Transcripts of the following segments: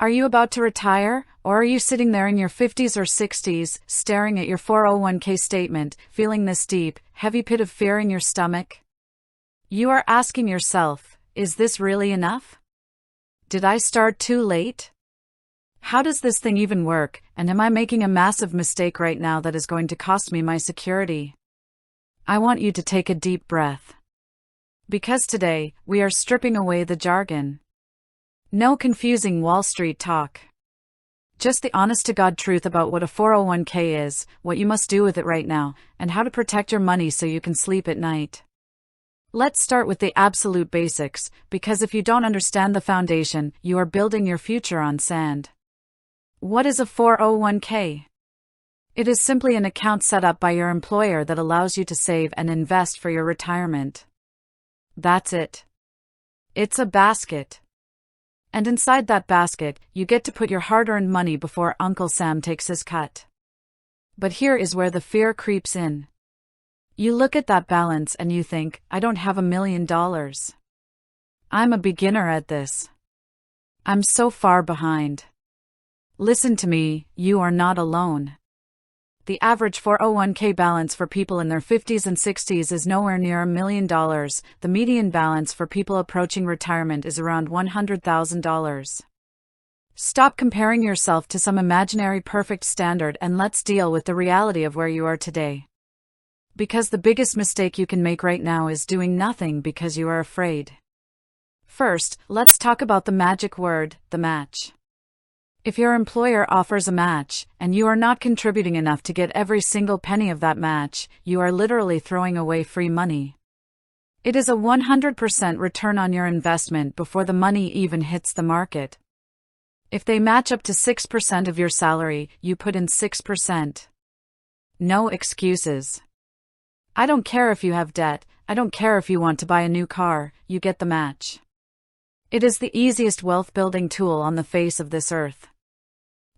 Are you about to retire, or are you sitting there in your 50s or 60s, staring at your 401k statement, feeling this deep, heavy pit of fear in your stomach? You are asking yourself, is this really enough? Did I start too late? How does this thing even work, and am I making a massive mistake right now that is going to cost me my security? I want you to take a deep breath. Because today, we are stripping away the jargon. No confusing Wall Street talk. Just the honest-to-God truth about what a 401k is, what you must do with it right now, and how to protect your money so you can sleep at night. Let's start with the absolute basics, because if you don't understand the foundation, you are building your future on sand. What is a 401k? It is simply an account set up by your employer that allows you to save and invest for your retirement. That's it. It's a basket. And inside that basket, you get to put your hard-earned money before Uncle Sam takes his cut. But here is where the fear creeps in. You look at that balance and you think, I don't have $1 million. I'm a beginner at this. I'm so far behind. Listen to me, you are not alone. The average 401k balance for people in their 50s and 60s is nowhere near $1 million. The median balance for people approaching retirement is around $100,000. Stop comparing yourself to some imaginary perfect standard and let's deal with the reality of where you are today. Because the biggest mistake you can make right now is doing nothing because you are afraid. First, let's talk about the magic word, the match. If your employer offers a match, and you are not contributing enough to get every single penny of that match, you are literally throwing away free money. It is a 100% return on your investment before the money even hits the market. If they match up to 6% of your salary, you put in 6%. No excuses. I don't care if you have debt, I don't care if you want to buy a new car, you get the match. It is the easiest wealth-building tool on the face of this earth.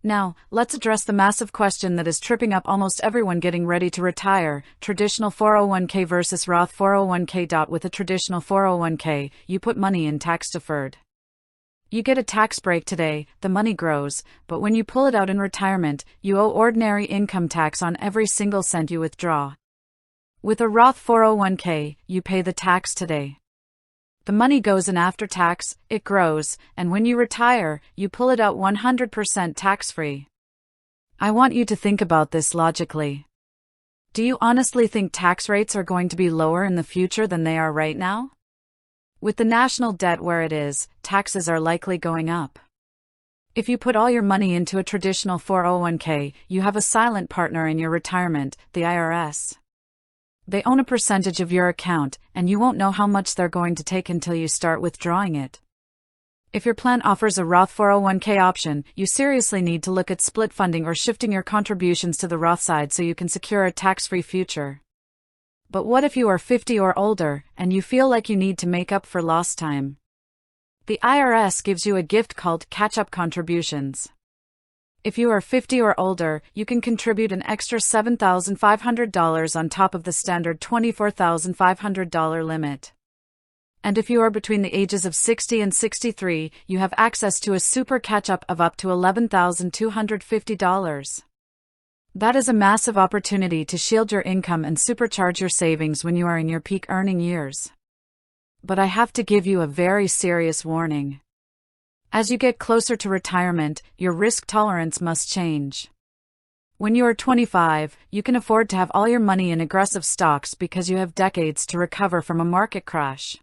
Now, let's address the massive question that is tripping up almost everyone getting ready to retire, traditional 401k versus Roth 401k. With a traditional 401k, you put money in tax-deferred. You get a tax break today, the money grows, but when you pull it out in retirement, you owe ordinary income tax on every single cent you withdraw. With a Roth 401k, you pay the tax today. The money goes in after tax, it grows, and when you retire, you pull it out 100% tax-free. I want you to think about this logically. Do you honestly think tax rates are going to be lower in the future than they are right now? With the national debt where it is, taxes are likely going up. If you put all your money into a traditional 401k, you have a silent partner in your retirement, the IRS. They own a percentage of your account, and you won't know how much they're going to take until you start withdrawing it. If your plan offers a Roth 401k option, you seriously need to look at split funding or shifting your contributions to the Roth side so you can secure a tax-free future. But what if you are 50 or older, and you feel like you need to make up for lost time? The IRS gives you a gift called catch-up contributions. If you are 50 or older, you can contribute an extra $7,500 on top of the standard $24,500 limit. And if you are between the ages of 60 and 63, you have access to a super catch-up of up to $11,250. That is a massive opportunity to shield your income and supercharge your savings when you are in your peak earning years. But I have to give you a very serious warning. As you get closer to retirement, your risk tolerance must change. When you are 25, you can afford to have all your money in aggressive stocks because you have decades to recover from a market crash.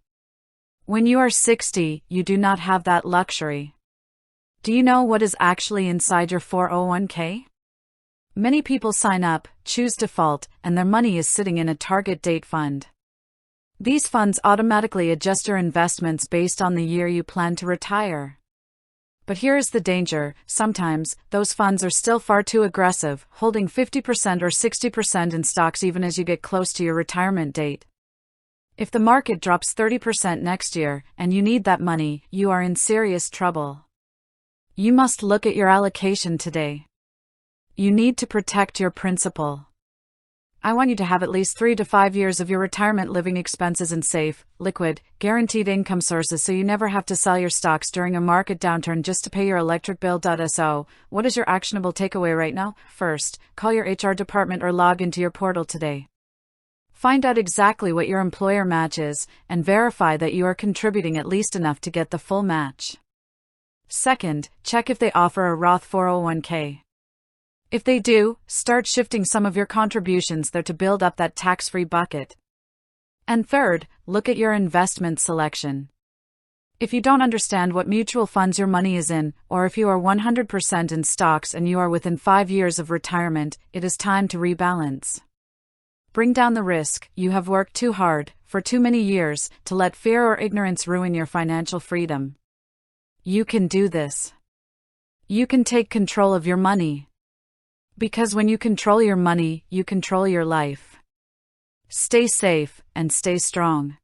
When you are 60, you do not have that luxury. Do you know what is actually inside your 401k? Many people sign up, choose default, and their money is sitting in a target date fund. These funds automatically adjust your investments based on the year you plan to retire. But here is the danger, sometimes, those funds are still far too aggressive, holding 50% or 60% in stocks even as you get close to your retirement date. If the market drops 30% next year, and you need that money, you are in serious trouble. You must look at your allocation today. You need to protect your principal. I want you to have at least 3 to 5 years of your retirement living expenses in safe, liquid, guaranteed income sources so you never have to sell your stocks during a market downturn just to pay your electric bill. So, what is your actionable takeaway right now? First, call your HR department or log into your portal today. Find out exactly what your employer matches and verify that you are contributing at least enough to get the full match. Second, check if they offer a Roth 401k. If they do, start shifting some of your contributions there to build up that tax-free bucket. And third, look at your investment selection. If you don't understand what mutual funds your money is in, or if you are 100% in stocks and you are within 5 years of retirement, it is time to rebalance. Bring down the risk. You have worked too hard, for too many years, to let fear or ignorance ruin your financial freedom. You can do this. You can take control of your money. Because when you control your money, you control your life. Stay safe and stay strong.